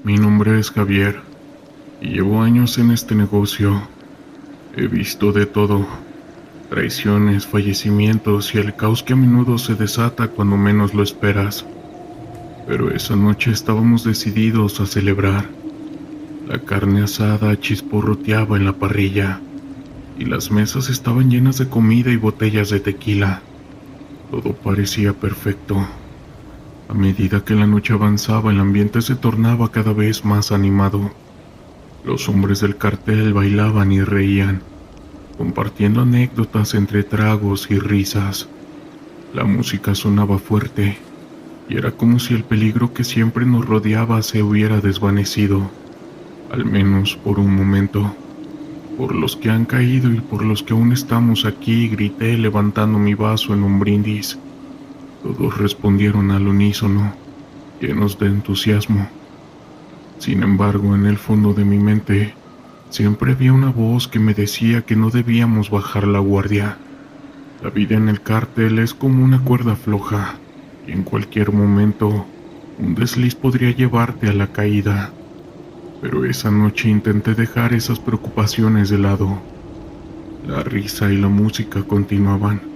Mi nombre es Javier y llevo años en este negocio. He visto de todo: traiciones, fallecimientos y el caos que a menudo se desata cuando menos lo esperas. Pero esa noche estábamos decididos a celebrar. La carne asada chisporroteaba en la parrilla y las mesas estaban llenas de comida y botellas de tequila. Todo parecía perfecto. A medida que la noche avanzaba, el ambiente se tornaba cada vez más animado. Los hombres del cartel bailaban y reían, compartiendo anécdotas entre tragos y risas. La música sonaba fuerte, y era como si el peligro que siempre nos rodeaba se hubiera desvanecido, al menos por un momento. Por los que han caído y por los que aún estamos aquí, grité levantando mi vaso en un brindis. Todos respondieron al unísono, llenos de entusiasmo. Sin embargo, en el fondo de mi mente, siempre había una voz que me decía que no debíamos bajar la guardia. La vida en el cártel es como una cuerda floja, y en cualquier momento, un desliz podría llevarte a la caída. Pero esa noche intenté dejar esas preocupaciones de lado. La risa y la música continuaban,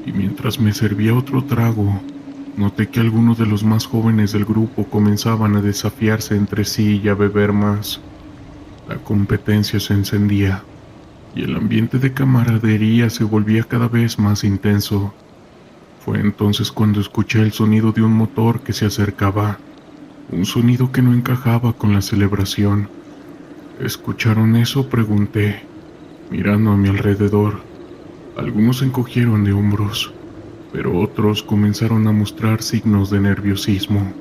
y mientras me servía otro trago, noté que algunos de los más jóvenes del grupo comenzaban a desafiarse entre sí y a beber más. La competencia se encendía, y el ambiente de camaradería se volvía cada vez más intenso. Fue entonces cuando escuché el sonido de un motor que se acercaba, un sonido que no encajaba con la celebración. ¿Escucharon eso?, pregunté, mirando a mi alrededor. Algunos se encogieron de hombros, pero otros comenzaron a mostrar signos de nerviosismo.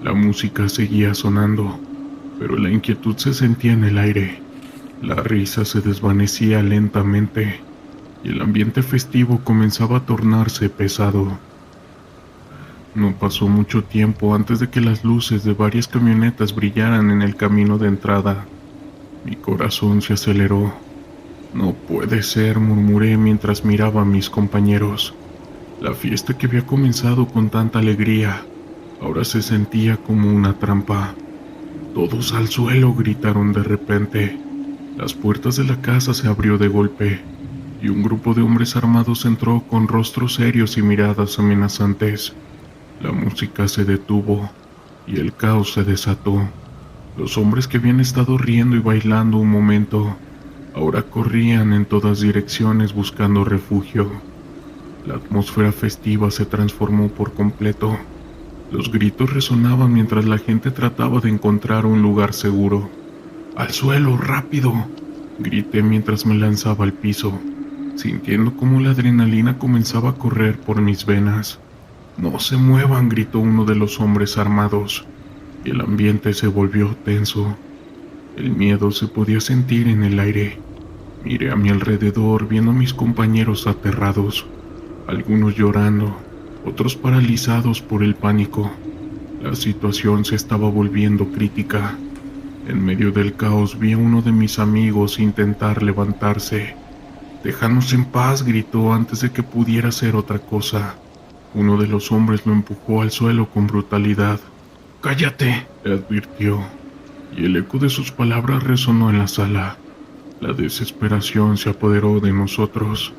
La música seguía sonando, pero la inquietud se sentía en el aire. La risa se desvanecía lentamente, y el ambiente festivo comenzaba a tornarse pesado. No pasó mucho tiempo antes de que las luces de varias camionetas brillaran en el camino de entrada. Mi corazón se aceleró. No puede ser, murmuré mientras miraba a mis compañeros. La fiesta que había comenzado con tanta alegría, ahora se sentía como una trampa. «¡Todos al suelo!», gritaron de repente. Las puertas de la casa se abrió de golpe, y un grupo de hombres armados entró con rostros serios y miradas amenazantes. La música se detuvo, y el caos se desató. Los hombres que habían estado riendo y bailando un momento, ahora corrían en todas direcciones buscando refugio. La atmósfera festiva se transformó por completo. Los gritos resonaban mientras la gente trataba de encontrar un lugar seguro. «¡Al suelo, rápido!», grité mientras me lanzaba al piso, sintiendo cómo la adrenalina comenzaba a correr por mis venas. «¡No se muevan!», gritó uno de los hombres armados, y el ambiente se volvió tenso. El miedo se podía sentir en el aire. Miré a mi alrededor viendo a mis compañeros aterrados, algunos llorando, otros paralizados por el pánico. La situación se estaba volviendo crítica. En medio del caos vi a uno de mis amigos intentar levantarse. «¡Déjanos en paz!», gritó antes de que pudiera hacer otra cosa. Uno de los hombres lo empujó al suelo con brutalidad. «¡Cállate!», le advirtió, y el eco de sus palabras resonó en la sala. La desesperación se apoderó de nosotros.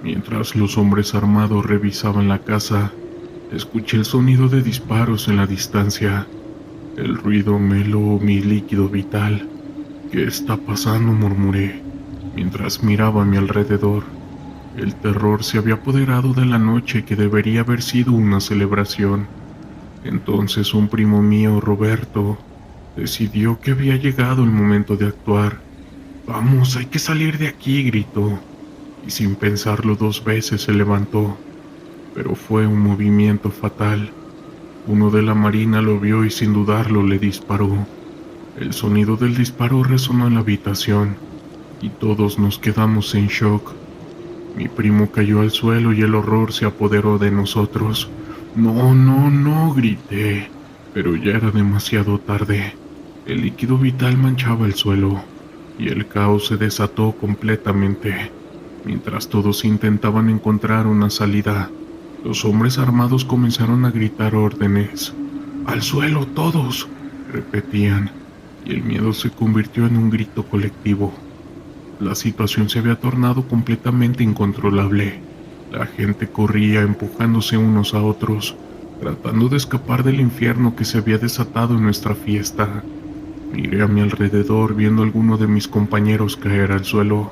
Mientras los hombres armados revisaban la casa, escuché el sonido de disparos en la distancia. El ruido me heló mi líquido vital. «¿Qué está pasando?», murmuré, mientras miraba a mi alrededor. El terror se había apoderado de la noche que debería haber sido una celebración. Entonces un primo mío, Roberto, decidió que había llegado el momento de actuar. «¡Vamos, hay que salir de aquí!», gritó, y sin pensarlo dos veces se levantó. Pero fue un movimiento fatal. Uno de la marina lo vio y sin dudarlo le disparó. El sonido del disparo resonó en la habitación, y todos nos quedamos en shock. Mi primo cayó al suelo y el horror se apoderó de nosotros. «¡No, no, no!», grité, pero ya era demasiado tarde. El líquido vital manchaba el suelo, y el caos se desató completamente. Mientras todos intentaban encontrar una salida, los hombres armados comenzaron a gritar órdenes. «¡Al suelo todos! repetían, y el miedo se convirtió en un grito colectivo. La situación se había tornado completamente incontrolable. La gente corría empujándose unos a otros, tratando de escapar del infierno que se había desatado en nuestra fiesta. Miré a mi alrededor viendo a alguno de mis compañeros caer al suelo,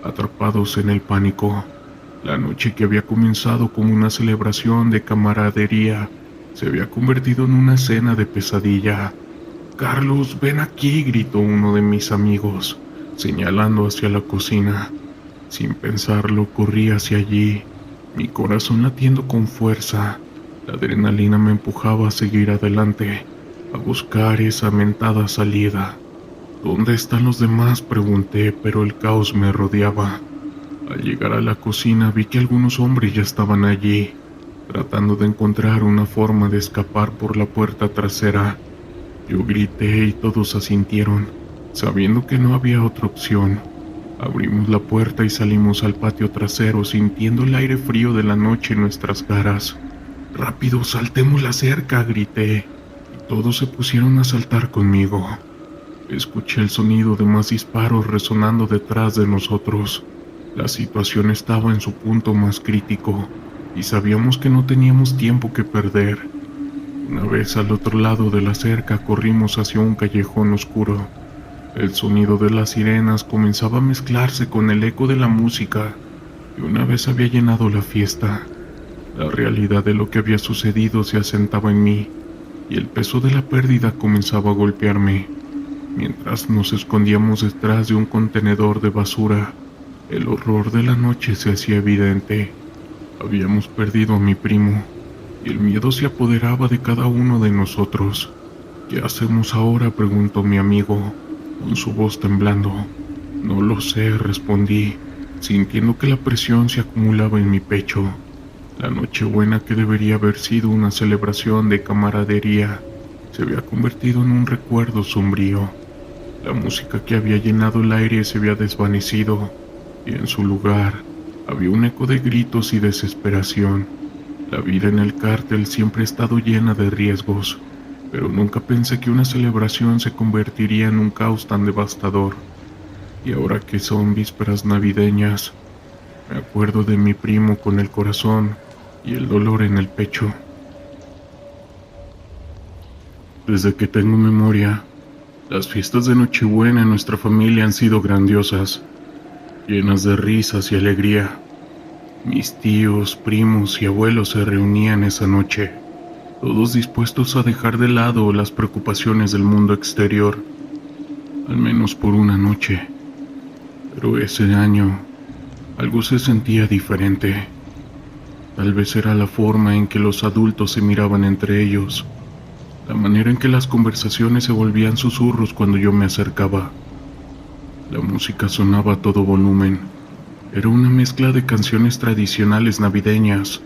atrapados en el pánico. La noche que había comenzado como una celebración de camaradería se había convertido en una escena de pesadilla. «Carlos, ven aquí», gritó uno de mis amigos, señalando hacia la cocina. Sin pensarlo, corrí hacia allí, mi corazón latiendo con fuerza. La adrenalina me empujaba a seguir adelante, a buscar esa mentada salida. «¿Dónde están los demás?», pregunté, pero el caos me rodeaba. Al llegar a la cocina vi que algunos hombres ya estaban allí, tratando de encontrar una forma de escapar por la puerta trasera. Yo grité y todos asintieron, sabiendo que no había otra opción. Abrimos la puerta y salimos al patio trasero, sintiendo el aire frío de la noche en nuestras caras. «Rápido, saltemos la cerca», grité, y todos se pusieron a saltar conmigo. Escuché el sonido de más disparos resonando detrás de nosotros. La situación estaba en su punto más crítico, y sabíamos que no teníamos tiempo que perder. Una vez al otro lado de la cerca, corrimos hacia un callejón oscuro. El sonido de las sirenas comenzaba a mezclarse con el eco de la música, y una vez había llenado la fiesta. La realidad de lo que había sucedido se asentaba en mí, y el peso de la pérdida comenzaba a golpearme. Mientras nos escondíamos detrás de un contenedor de basura, el horror de la noche se hacía evidente. Habíamos perdido a mi primo, y el miedo se apoderaba de cada uno de nosotros. «¿Qué hacemos ahora?», preguntó mi amigo, con su voz temblando. «No lo sé», respondí, sintiendo que la presión se acumulaba en mi pecho. La Nochebuena, que debería haber sido una celebración de camaradería, se había convertido en un recuerdo sombrío. La música que había llenado el aire se había desvanecido, y en su lugar había un eco de gritos y desesperación. La vida en el cártel siempre ha estado llena de riesgos, pero nunca pensé que una celebración se convertiría en un caos tan devastador. Y ahora que son vísperas navideñas, me acuerdo de mi primo con el corazón y el dolor en el pecho. Desde que tengo memoria, las fiestas de Nochebuena en nuestra familia han sido grandiosas, llenas de risas y alegría. Mis tíos, primos y abuelos se reunían esa noche, todos dispuestos a dejar de lado las preocupaciones del mundo exterior, al menos por una noche. Pero ese año, algo se sentía diferente. Tal vez era la forma en que los adultos se miraban entre ellos, la manera en que las conversaciones se volvían susurros cuando yo me acercaba. La música sonaba a todo volumen. Era una mezcla de canciones tradicionales navideñas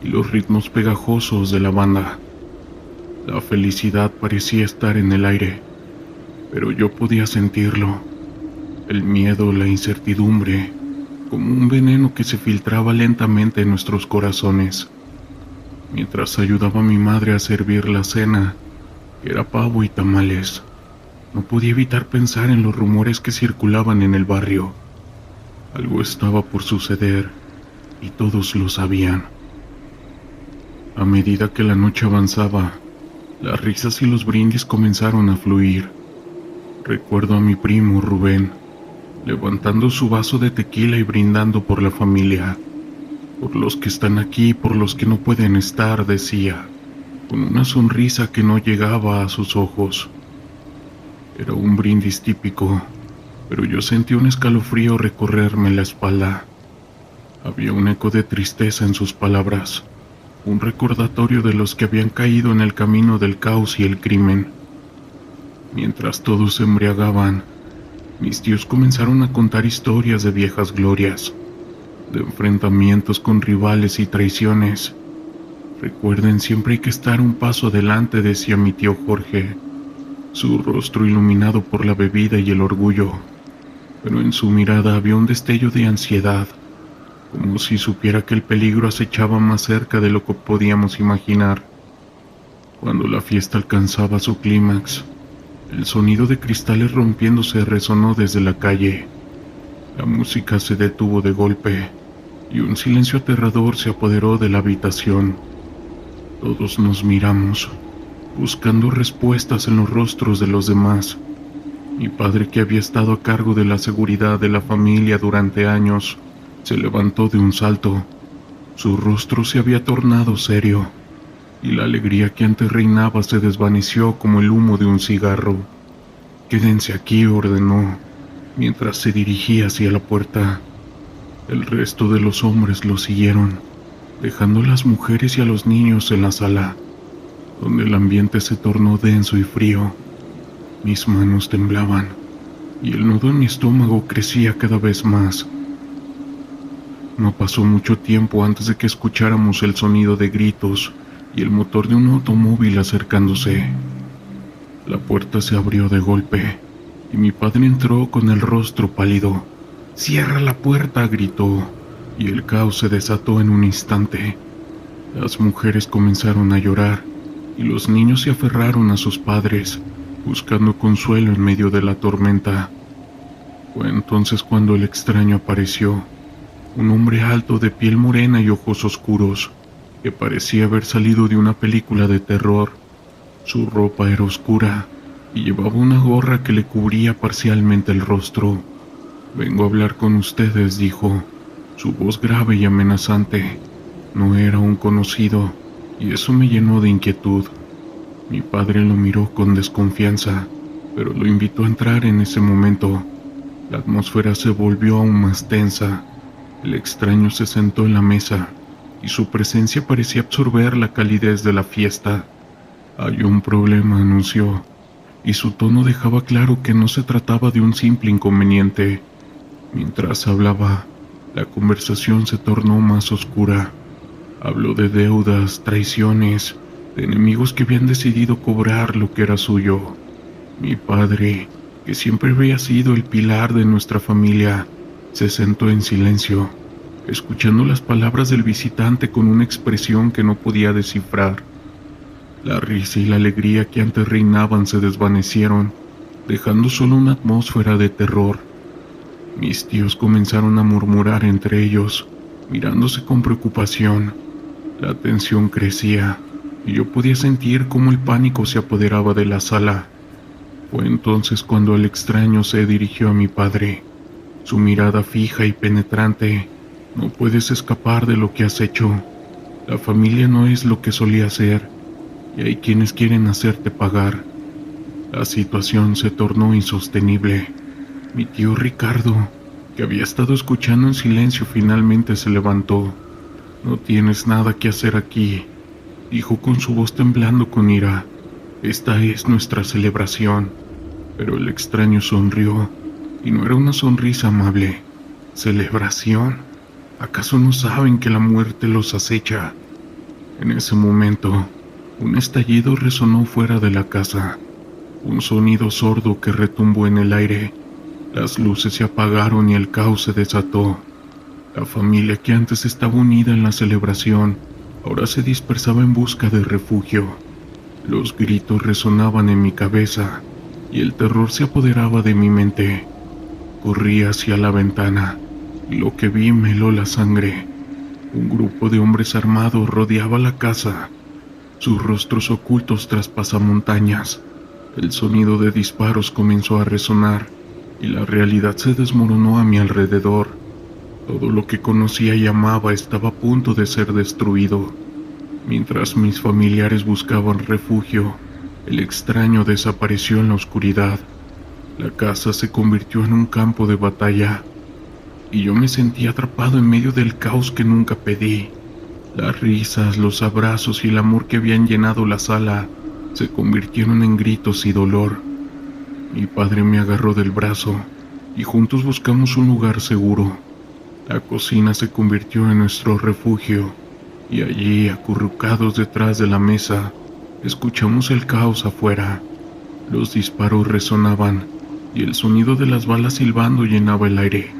y los ritmos pegajosos de la banda. La felicidad parecía estar en el aire, pero yo podía sentirlo. El miedo, la incertidumbre, como un veneno que se filtraba lentamente en nuestros corazones. Mientras ayudaba a mi madre a servir la cena, que era pavo y tamales, no podía evitar pensar en los rumores que circulaban en el barrio. Algo estaba por suceder, y todos lo sabían. A medida que la noche avanzaba, las risas y los brindis comenzaron a fluir. Recuerdo a mi primo Rubén, levantando su vaso de tequila y brindando por la familia. «Por los que están aquí, por los que no pueden estar», decía, con una sonrisa que no llegaba a sus ojos. Era un brindis típico, pero yo sentí un escalofrío recorrerme la espalda. Había un eco de tristeza en sus palabras, un recordatorio de los que habían caído en el camino del caos y el crimen. Mientras todos se embriagaban, mis tíos comenzaron a contar historias de viejas glorias, de enfrentamientos con rivales y traiciones. «Recuerden, siempre hay que estar un paso adelante», decía mi tío Jorge, su rostro iluminado por la bebida y el orgullo, pero en su mirada había un destello de ansiedad, como si supiera que el peligro acechaba más cerca de lo que podíamos imaginar. Cuando la fiesta alcanzaba su clímax, El sonido de cristales rompiéndose resonó desde la calle. La música se detuvo de golpe y un silencio aterrador se apoderó de la habitación. Todos nos miramos, buscando respuestas en los rostros de los demás. Mi padre, que había estado a cargo de la seguridad de la familia durante años, se levantó de un salto. Su rostro se había tornado serio, y la alegría que antes reinaba se desvaneció como el humo de un cigarro. «Quédense aquí», ordenó, mientras se dirigía hacia la puerta. El resto de los hombres lo siguieron, dejando a las mujeres y a los niños en la sala, donde el ambiente se tornó denso y frío. Mis manos temblaban, y el nudo en mi estómago crecía cada vez más. No pasó mucho tiempo antes de que escucháramos el sonido de gritos y el motor de un automóvil acercándose. La puerta se abrió de golpe, y mi padre entró con el rostro pálido. «¡Cierra la puerta!», gritó, y el caos se desató en un instante. Las mujeres comenzaron a llorar, y los niños se aferraron a sus padres, buscando consuelo en medio de la tormenta. Fue entonces cuando el extraño apareció, un hombre alto de piel morena y ojos oscuros, que parecía haber salido de una película de terror. Su ropa era oscura y llevaba una gorra que le cubría parcialmente el rostro. «Vengo a hablar con ustedes», dijo, su voz grave y amenazante. No era un conocido, y eso me llenó de inquietud. Mi padre lo miró con desconfianza, pero lo invitó a entrar en ese momento. La atmósfera se volvió aún más tensa. El extraño se sentó en la mesa, y su presencia parecía absorber la calidez de la fiesta. «Hay un problema», anunció, y su tono dejaba claro que no se trataba de un simple inconveniente. Mientras hablaba, la conversación se tornó más oscura. Habló de deudas, traiciones, de enemigos que habían decidido cobrar lo que era suyo. Mi padre, que siempre había sido el pilar de nuestra familia, se sentó en silencio, escuchando las palabras del visitante con una expresión que no podía descifrar. La risa y la alegría que antes reinaban se desvanecieron, dejando solo una atmósfera de terror. Mis tíos comenzaron a murmurar entre ellos, mirándose con preocupación. La tensión crecía, y yo podía sentir cómo el pánico se apoderaba de la sala. Fue entonces cuando el extraño se dirigió a mi padre. Su mirada fija y penetrante. «No puedes escapar de lo que has hecho. La familia no es lo que solía ser, y hay quienes quieren hacerte pagar». La situación se tornó insostenible. Mi tío Ricardo, que había estado escuchando en silencio, finalmente se levantó. «No tienes nada que hacer aquí», dijo con su voz temblando con ira. «Esta es nuestra celebración». Pero el extraño sonrió, y no era una sonrisa amable. «¿Celebración? ¿Acaso no saben que la muerte los acecha?». En ese momento, un estallido resonó fuera de la casa, un sonido sordo que retumbó en el aire. Las luces se apagaron y el caos se desató. La familia, que antes estaba unida en la celebración, ahora se dispersaba en busca de refugio. Los gritos resonaban en mi cabeza y el terror se apoderaba de mi mente. Corrí hacia la ventana y lo que vi me heló la sangre. Un grupo de hombres armados rodeaba la casa, sus rostros ocultos tras pasamontañas. El sonido de disparos comenzó a resonar y la realidad se desmoronó a mi alrededor. Todo lo que conocía y amaba estaba a punto de ser destruido. Mientras mis familiares buscaban refugio, el extraño desapareció en la oscuridad. La casa se convirtió en un campo de batalla, y yo me sentí atrapado en medio del caos que nunca pedí. Las risas, los abrazos y el amor que habían llenado la sala se convirtieron en gritos y dolor. Mi padre me agarró del brazo y juntos buscamos un lugar seguro. La cocina se convirtió en nuestro refugio, y allí, acurrucados detrás de la mesa, escuchamos el caos afuera. Los disparos resonaban y el sonido de las balas silbando llenaba el aire.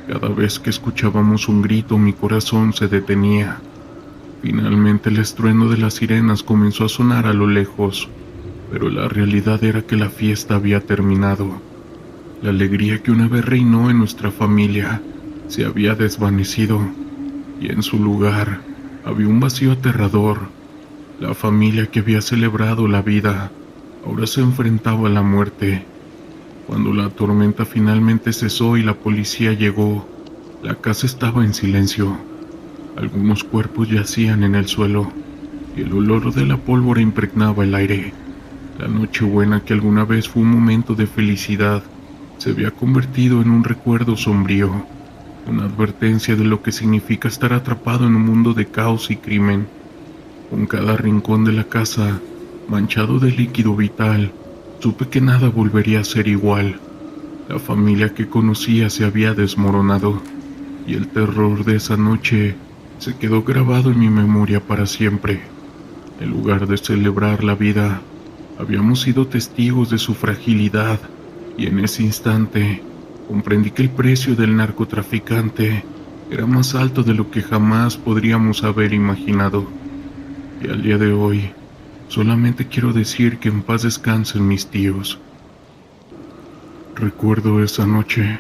Cada vez que escuchábamos un grito, mi corazón se detenía. Finalmente el estruendo de las sirenas comenzó a sonar a lo lejos, pero la realidad era que la fiesta había terminado. La alegría que una vez reinó en nuestra familia se había desvanecido, y en su lugar había un vacío aterrador. La familia que había celebrado la vida ahora se enfrentaba a la muerte. Cuando la tormenta finalmente cesó y la policía llegó, la casa estaba en silencio. Algunos cuerpos yacían en el suelo y el olor de la pólvora impregnaba el aire. La Nochebuena, que alguna vez fue un momento de felicidad, se había convertido en un recuerdo sombrío, una advertencia de lo que significa estar atrapado en un mundo de caos y crimen. Con cada rincón de la casa manchado de líquido vital, supe que nada volvería a ser igual. La familia que conocía se había desmoronado, y el terror de esa noche se quedó grabado en mi memoria para siempre. En lugar de celebrar la vida, habíamos sido testigos de su fragilidad, y en ese instante comprendí que el precio del narcotraficante era más alto de lo que jamás podríamos haber imaginado. Y al día de hoy, solamente quiero decir que en paz descansen mis tíos. Recuerdo esa noche.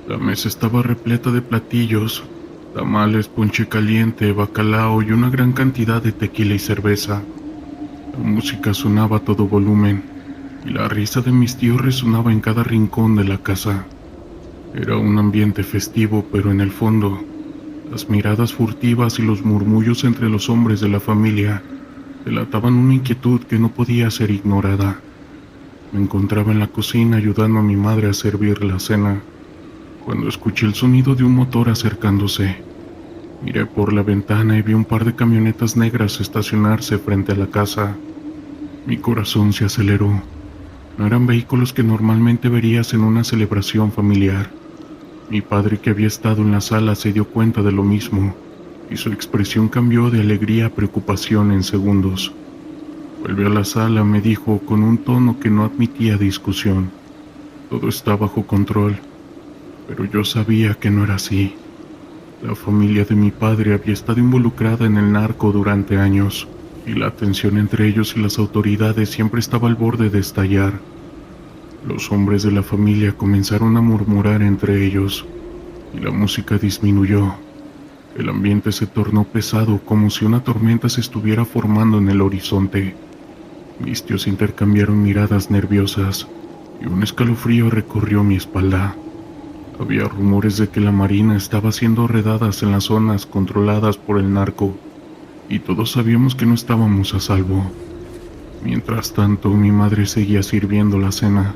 La mesa estaba repleta de platillos, tamales, ponche caliente, bacalao y una gran cantidad de tequila y cerveza. La música sonaba a todo volumen, y la risa de mis tíos resonaba en cada rincón de la casa. Era un ambiente festivo, pero en el fondo, las miradas furtivas y los murmullos entre los hombres de la familia delataban una inquietud que no podía ser ignorada. Me encontraba en la cocina ayudando a mi madre a servir la cena, cuando escuché el sonido de un motor acercándose. Miré por la ventana y vi un par de camionetas negras estacionarse frente a la casa. Mi corazón se aceleró. No eran vehículos que normalmente verías en una celebración familiar. Mi padre, que había estado en la sala, se dio cuenta de lo mismo, y su expresión cambió de alegría a preocupación en segundos. «Vuelve a la sala», me dijo con un tono que no admitía discusión. Todo está bajo control, pero yo sabía que no era así. La familia de mi padre había estado involucrada en el narco durante años, y la tensión entre ellos y las autoridades siempre estaba al borde de estallar. Los hombres de la familia comenzaron a murmurar entre ellos, y la música disminuyó. El ambiente se tornó pesado, como si una tormenta se estuviera formando en el horizonte. Mis tíos intercambiaron miradas nerviosas, y un escalofrío recorrió mi espalda. Había rumores de que la Marina estaba haciendo redadas en las zonas controladas por el narco, y todos sabíamos que no estábamos a salvo. Mientras tanto, mi madre seguía sirviendo la cena,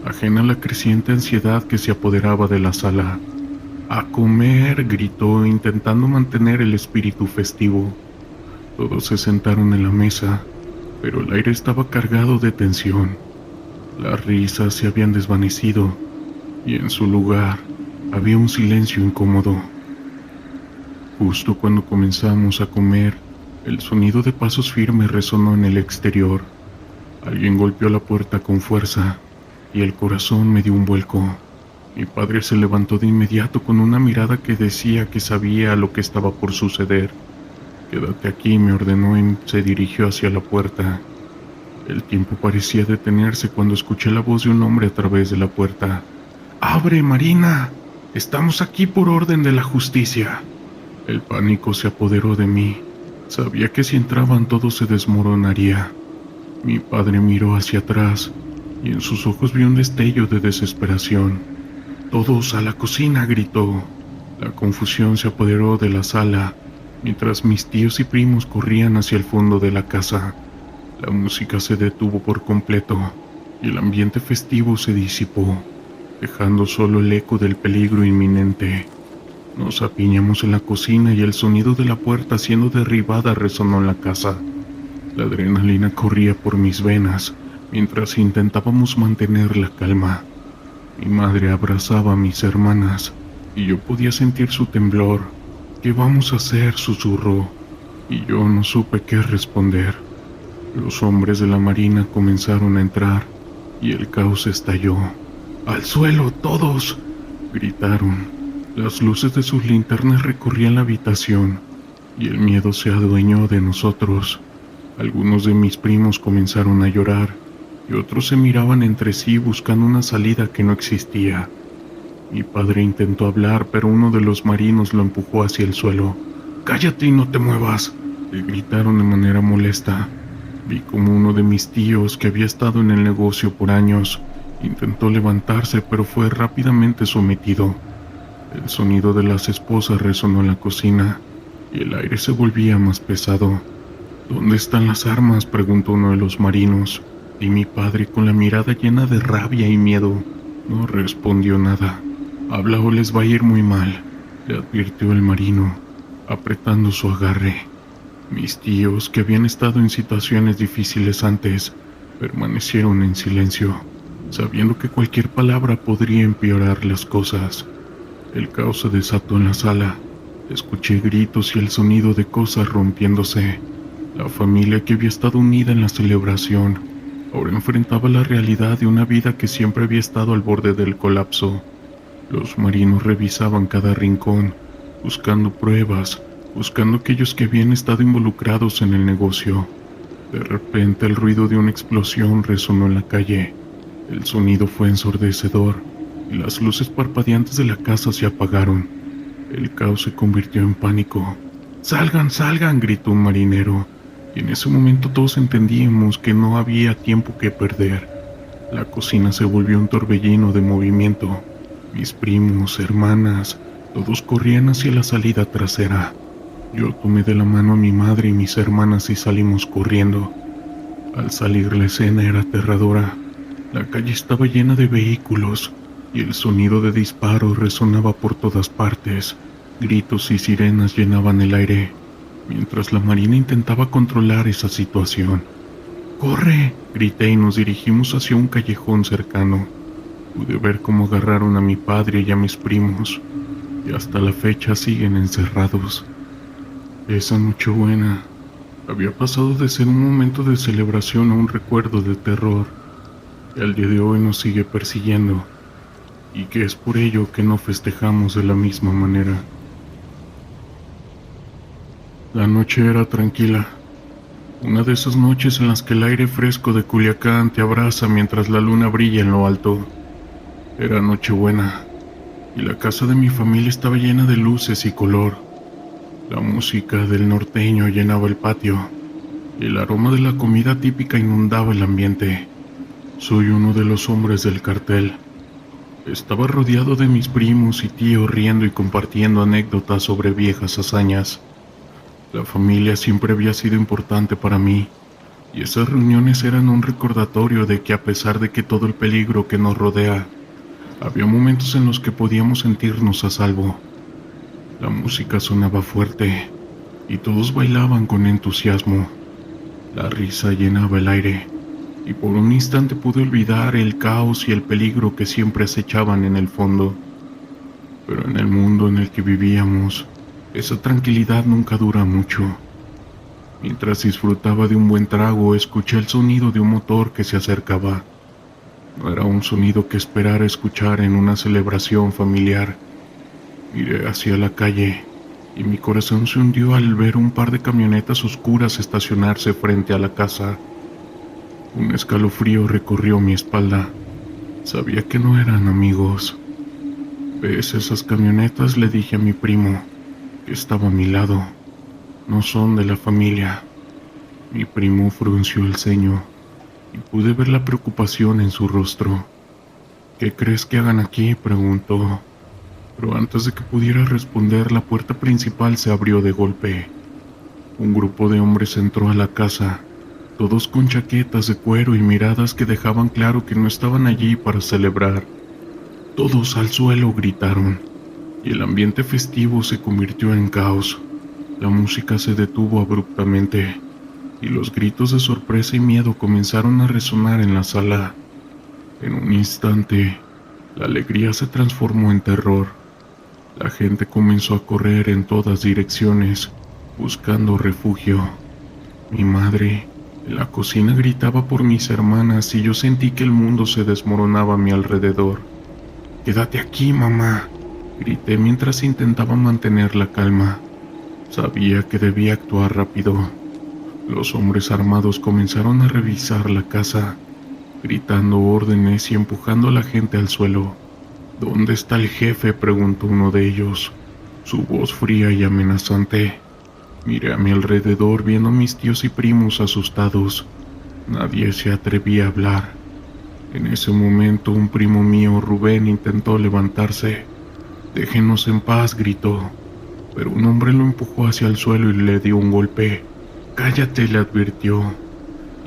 ajena a la creciente ansiedad que se apoderaba de la sala. «¡A comer!», gritó, intentando mantener el espíritu festivo. Todos se sentaron en la mesa, pero el aire estaba cargado de tensión. Las risas se habían desvanecido, y en su lugar había un silencio incómodo. Justo cuando comenzamos a comer, el sonido de pasos firmes resonó en el exterior. Alguien golpeó la puerta con fuerza, y el corazón me dio un vuelco. Mi padre se levantó de inmediato con una mirada que decía que sabía lo que estaba por suceder. «Quédate aquí», me ordenó, y se dirigió hacia la puerta. El tiempo parecía detenerse cuando escuché la voz de un hombre a través de la puerta. «¡Abre, Marina! Estamos aquí por orden de la justicia». El pánico se apoderó de mí. Sabía que si entraban todo se desmoronaría. Mi padre miró hacia atrás, y en sus ojos vi un destello de desesperación. «¡Todos a la cocina!», gritó. La confusión se apoderó de la sala, mientras mis tíos y primos corrían hacia el fondo de la casa. La música se detuvo por completo, y el ambiente festivo se disipó, dejando solo el eco del peligro inminente. Nos apiñamos en la cocina y el sonido de la puerta siendo derribada resonó en la casa. La adrenalina corría por mis venas mientras intentábamos mantener la calma. Mi madre abrazaba a mis hermanas y yo podía sentir su temblor. «¿Qué vamos a hacer?», susurró, y yo no supe qué responder. Los hombres de la Marina comenzaron a entrar y el caos estalló. «¡Al suelo, todos!», gritaron. Las luces de sus linternas recorrían la habitación, y el miedo se adueñó de nosotros. Algunos de mis primos comenzaron a llorar y otros se miraban entre sí buscando una salida que no existía. Mi padre intentó hablar, pero uno de los marinos lo empujó hacia el suelo. «¡Cállate y no te muevas!», le gritaron de manera molesta. Vi como uno de mis tíos, que había estado en el negocio por años, intentó levantarse, pero fue rápidamente sometido. El sonido de las esposas resonó en la cocina y el aire se volvía más pesado. «¿Dónde están las armas?», preguntó uno de los marinos, y mi padre, con la mirada llena de rabia y miedo, no respondió nada. «Habla o les va a ir muy mal», le advirtió el marino, apretando su agarre. Mis tíos, que habían estado en situaciones difíciles antes, permanecieron en silencio, sabiendo que cualquier palabra podría empeorar las cosas. El caos se desató en la sala. Escuché gritos y el sonido de cosas rompiéndose. La familia, que había estado unida en la celebración, ahora enfrentaba la realidad de una vida que siempre había estado al borde del colapso. Los marinos revisaban cada rincón, buscando pruebas, buscando aquellos que habían estado involucrados en el negocio. De repente el ruido de una explosión resonó en la calle. El sonido fue ensordecedor y las luces parpadeantes de la casa se apagaron. El caos se convirtió en pánico. «¡Salgan, salgan!», gritó un marinero, y en ese momento todos entendíamos que no había tiempo que perder. La cocina se volvió un torbellino de movimiento. Mis primos, hermanas, todos corrían hacia la salida trasera. Yo tomé de la mano a mi madre y mis hermanas y salimos corriendo. Al salir, la escena era aterradora. La calle estaba llena de vehículos y el sonido de disparos resonaba por todas partes. Gritos y sirenas llenaban el aire, mientras la marina intentaba controlar esa situación. «¡Corre!», grité y nos dirigimos hacia un callejón cercano. Pude ver cómo agarraron a mi padre y a mis primos, y hasta la fecha siguen encerrados. Esa Nochebuena había pasado de ser un momento de celebración a un recuerdo de terror, que al día de hoy nos sigue persiguiendo, y que es por ello que no festejamos de la misma manera. La noche era tranquila, una de esas noches en las que el aire fresco de Culiacán te abraza mientras la luna brilla en lo alto. Era Nochebuena, y la casa de mi familia estaba llena de luces y color. La música del norteño llenaba el patio, y el aroma de la comida típica inundaba el ambiente. Soy uno de los hombres del cartel. Estaba rodeado de mis primos y tíos riendo y compartiendo anécdotas sobre viejas hazañas. La familia siempre había sido importante para mí, y esas reuniones eran un recordatorio de que, a pesar de que todo el peligro que nos rodea, había momentos en los que podíamos sentirnos a salvo. La música sonaba fuerte y todos bailaban con entusiasmo. La risa llenaba el aire y por un instante pude olvidar el caos y el peligro que siempre acechaban en el fondo. Pero en el mundo en el que vivíamos, esa tranquilidad nunca dura mucho. Mientras disfrutaba de un buen trago, escuché el sonido de un motor que se acercaba. No era un sonido que esperara escuchar en una celebración familiar. Miré hacia la calle y mi corazón se hundió al ver un par de camionetas oscuras estacionarse frente a la casa. Un escalofrío recorrió mi espalda. Sabía que no eran amigos. «¿Ves esas camionetas?», le dije a mi primo, que estaba a mi lado. «No son de la familia». Mi primo frunció el ceño y pude ver la preocupación en su rostro. «¿Qué crees que hagan aquí?», preguntó. Pero antes de que pudiera responder, la puerta principal se abrió de golpe. Un grupo de hombres entró a la casa, todos con chaquetas de cuero y miradas que dejaban claro que no estaban allí para celebrar. «¡Todos al suelo!», gritaron, y el ambiente festivo se convirtió en caos. La música se detuvo abruptamente, y los gritos de sorpresa y miedo comenzaron a resonar en la sala. En un instante, la alegría se transformó en terror. La gente comenzó a correr en todas direcciones, buscando refugio. Mi madre, en la cocina, gritaba por mis hermanas y yo sentí que el mundo se desmoronaba a mi alrededor. «¡Quédate aquí, mamá!», grité mientras intentaba mantener la calma. Sabía que debía actuar rápido. Los hombres armados comenzaron a revisar la casa, gritando órdenes y empujando a la gente al suelo. ¿Dónde está el jefe?, preguntó uno de ellos, su voz fría y amenazante. Miré a mi alrededor viendo a mis tíos y primos asustados. Nadie se atrevía a hablar. En ese momento un primo mío, Rubén, intentó levantarse. «Déjenos en paz», gritó, pero un hombre lo empujó hacia el suelo y le dio un golpe. «Cállate», le advirtió,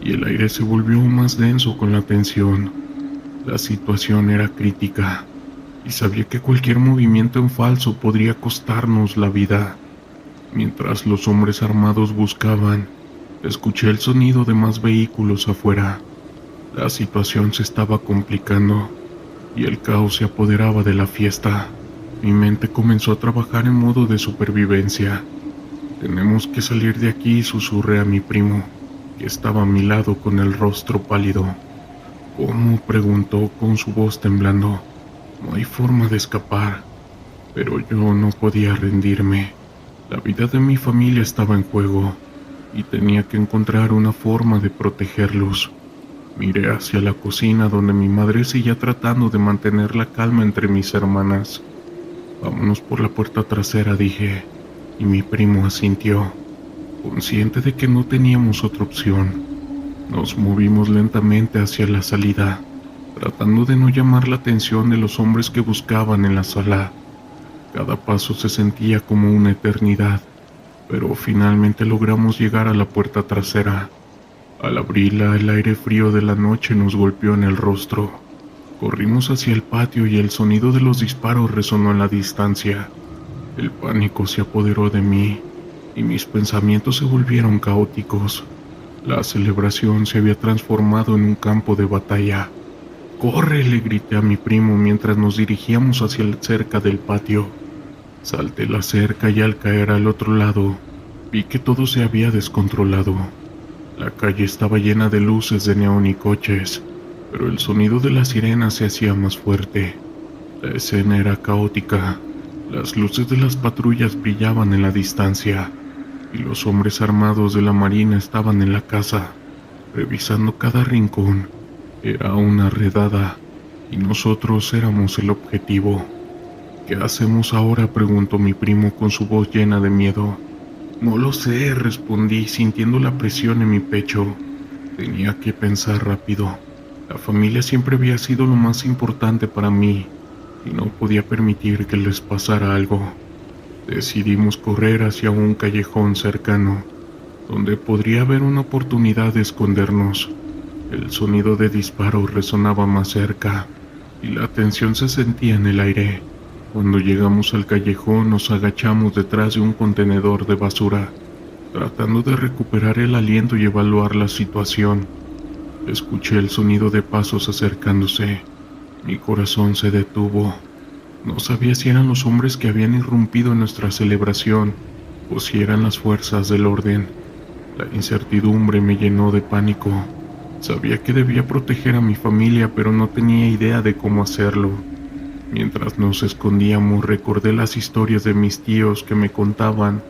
y el aire se volvió aún más denso con la tensión. La situación era crítica, y sabía que cualquier movimiento en falso podría costarnos la vida. Mientras los hombres armados buscaban, escuché el sonido de más vehículos afuera. La situación se estaba complicando, y el caos se apoderaba de la fiesta. Mi mente comenzó a trabajar en modo de supervivencia. «Tenemos que salir de aquí», susurré a mi primo, que estaba a mi lado con el rostro pálido. «¿Cómo?», preguntó con su voz temblando. «No hay forma de escapar». Pero yo no podía rendirme. La vida de mi familia estaba en juego, y tenía que encontrar una forma de protegerlos. Miré hacia la cocina donde mi madre seguía tratando de mantener la calma entre mis hermanas. «Vámonos por la puerta trasera», dije, y mi primo asintió, consciente de que no teníamos otra opción. Nos movimos lentamente hacia la salida, tratando de no llamar la atención de los hombres que buscaban en la sala. Cada paso se sentía como una eternidad, pero finalmente logramos llegar a la puerta trasera. Al abrirla, el aire frío de la noche nos golpeó en el rostro. Corrimos hacia el patio y el sonido de los disparos resonó en la distancia. El pánico se apoderó de mí y mis pensamientos se volvieron caóticos. La celebración se había transformado en un campo de batalla. «¡Corre!», le grité a mi primo mientras nos dirigíamos hacia la cerca del patio. Salté la cerca y al caer al otro lado, vi que todo se había descontrolado. La calle estaba llena de luces de neón y coches, pero el sonido de las sirenas se hacía más fuerte. La escena era caótica. Las luces de las patrullas brillaban en la distancia, y los hombres armados de la marina estaban en la casa, revisando cada rincón. Era una redada, y nosotros éramos el objetivo. «¿Qué hacemos ahora?», preguntó mi primo con su voz llena de miedo. «No lo sé», respondí, sintiendo la presión en mi pecho. Tenía que pensar rápido. La familia siempre había sido lo más importante para mí, y no podía permitir que les pasara algo. Decidimos correr hacia un callejón cercano, donde podría haber una oportunidad de escondernos. El sonido de disparos resonaba más cerca, y la tensión se sentía en el aire. Cuando llegamos al callejón, nos agachamos detrás de un contenedor de basura, tratando de recuperar el aliento y evaluar la situación. Escuché el sonido de pasos acercándose. Mi corazón se detuvo. No sabía si eran los hombres que habían irrumpido en nuestra celebración o si eran las fuerzas del orden. La incertidumbre me llenó de pánico. Sabía que debía proteger a mi familia, pero no tenía idea de cómo hacerlo. Mientras nos escondíamos, recordé las historias de mis tíos que me contaban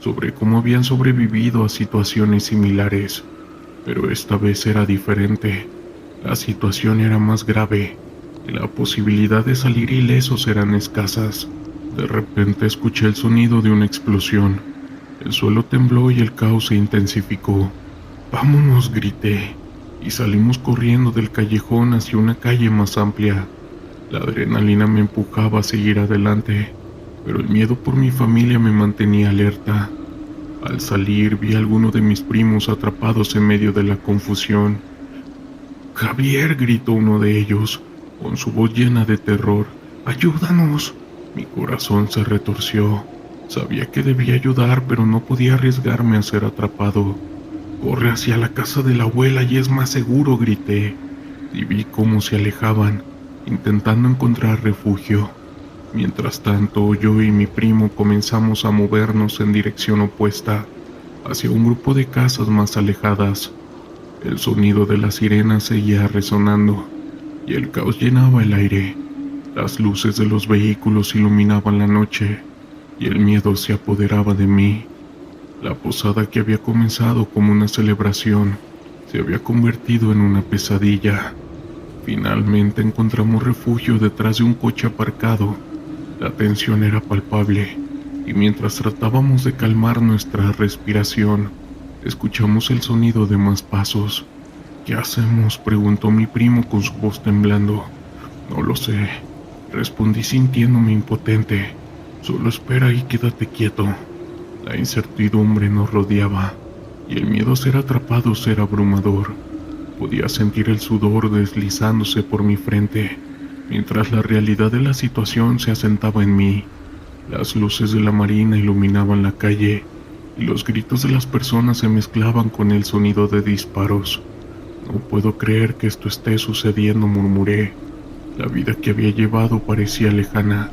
sobre cómo habían sobrevivido a situaciones similares. Pero esta vez era diferente. La situación era más grave y la posibilidad de salir ilesos eran escasas. De repente escuché el sonido de una explosión. El suelo tembló y el caos se intensificó. «¡Vámonos!», grité, y salimos corriendo del callejón hacia una calle más amplia. La adrenalina me empujaba a seguir adelante, pero el miedo por mi familia me mantenía alerta. Al salir vi a alguno de mis primos atrapados en medio de la confusión. «¡Javier!», gritó uno de ellos, con su voz llena de terror. «¡Ayúdanos!». Mi corazón se retorció. Sabía que debía ayudar, pero no podía arriesgarme a ser atrapado. «¡Corre hacia la casa de la abuela y es más seguro!», grité, y vi cómo se alejaban, intentando encontrar refugio. Mientras tanto, yo y mi primo comenzamos a movernos en dirección opuesta, hacia un grupo de casas más alejadas. El sonido de las sirenas seguía resonando, y el caos llenaba el aire. Las luces de los vehículos iluminaban la noche, y el miedo se apoderaba de mí. La posada que había comenzado como una celebración se había convertido en una pesadilla. Finalmente encontramos refugio detrás de un coche aparcado. La tensión era palpable, y mientras tratábamos de calmar nuestra respiración, escuchamos el sonido de más pasos. ¿Qué hacemos?, preguntó mi primo con su voz temblando. No lo sé, respondí sintiéndome impotente. Solo espera y quédate quieto. La incertidumbre nos rodeaba, y el miedo a ser atrapados era abrumador. Podía sentir el sudor deslizándose por mi frente, mientras la realidad de la situación se asentaba en mí. Las luces de la marina iluminaban la calle, y los gritos de las personas se mezclaban con el sonido de disparos. No puedo creer que esto esté sucediendo, murmuré. La vida que había llevado parecía lejana,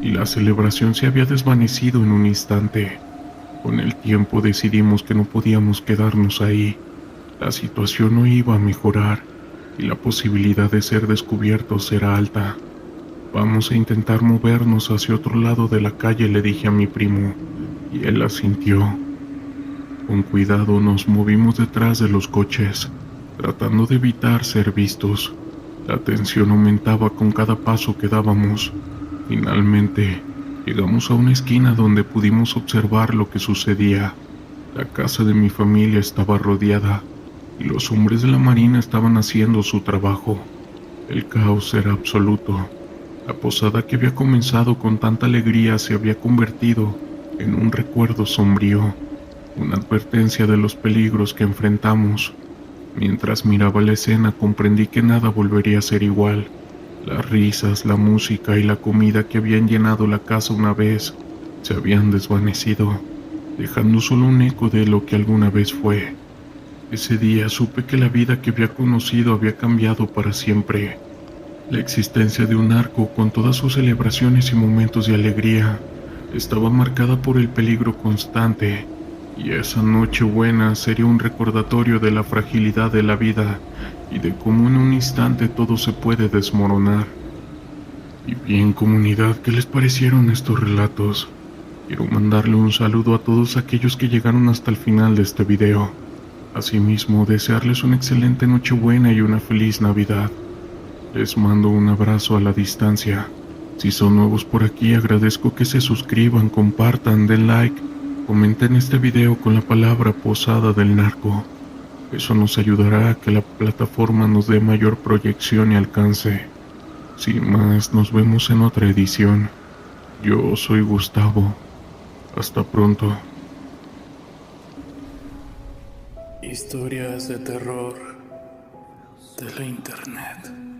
y la celebración se había desvanecido en un instante. Con el tiempo decidimos que no podíamos quedarnos ahí. La situación no iba a mejorar, y la posibilidad de ser descubiertos era alta. Vamos a intentar movernos hacia otro lado de la calle, le dije a mi primo, y él asintió. Con cuidado nos movimos detrás de los coches, tratando de evitar ser vistos. La tensión aumentaba con cada paso que dábamos. Finalmente, llegamos a una esquina donde pudimos observar lo que sucedía. La casa de mi familia estaba rodeada, y los hombres de la marina estaban haciendo su trabajo. El caos era absoluto. La posada que había comenzado con tanta alegría se había convertido en un recuerdo sombrío, una advertencia de los peligros que enfrentamos. Mientras miraba la escena comprendí que nada volvería a ser igual. Las risas, la música y la comida que habían llenado la casa una vez se habían desvanecido, dejando solo un eco de lo que alguna vez fue. Ese día supe que la vida que había conocido había cambiado para siempre. La existencia de un arco, con todas sus celebraciones y momentos de alegría, estaba marcada por el peligro constante, y esa noche buena sería un recordatorio de la fragilidad de la vida y de cómo en un instante todo se puede desmoronar. Y bien, comunidad, ¿qué les parecieron estos relatos? Quiero mandarle un saludo a todos aquellos que llegaron hasta el final de este video. Asimismo, desearles una excelente Nochebuena y una feliz Navidad. Les mando un abrazo a la distancia. Si son nuevos por aquí, agradezco que se suscriban, compartan, den like, comenten este video con la palabra Posada del Narco. Eso nos ayudará a que la plataforma nos dé mayor proyección y alcance. Sin más, nos vemos en otra edición. Yo soy Gustavo. Hasta pronto. Historias de terror de la internet.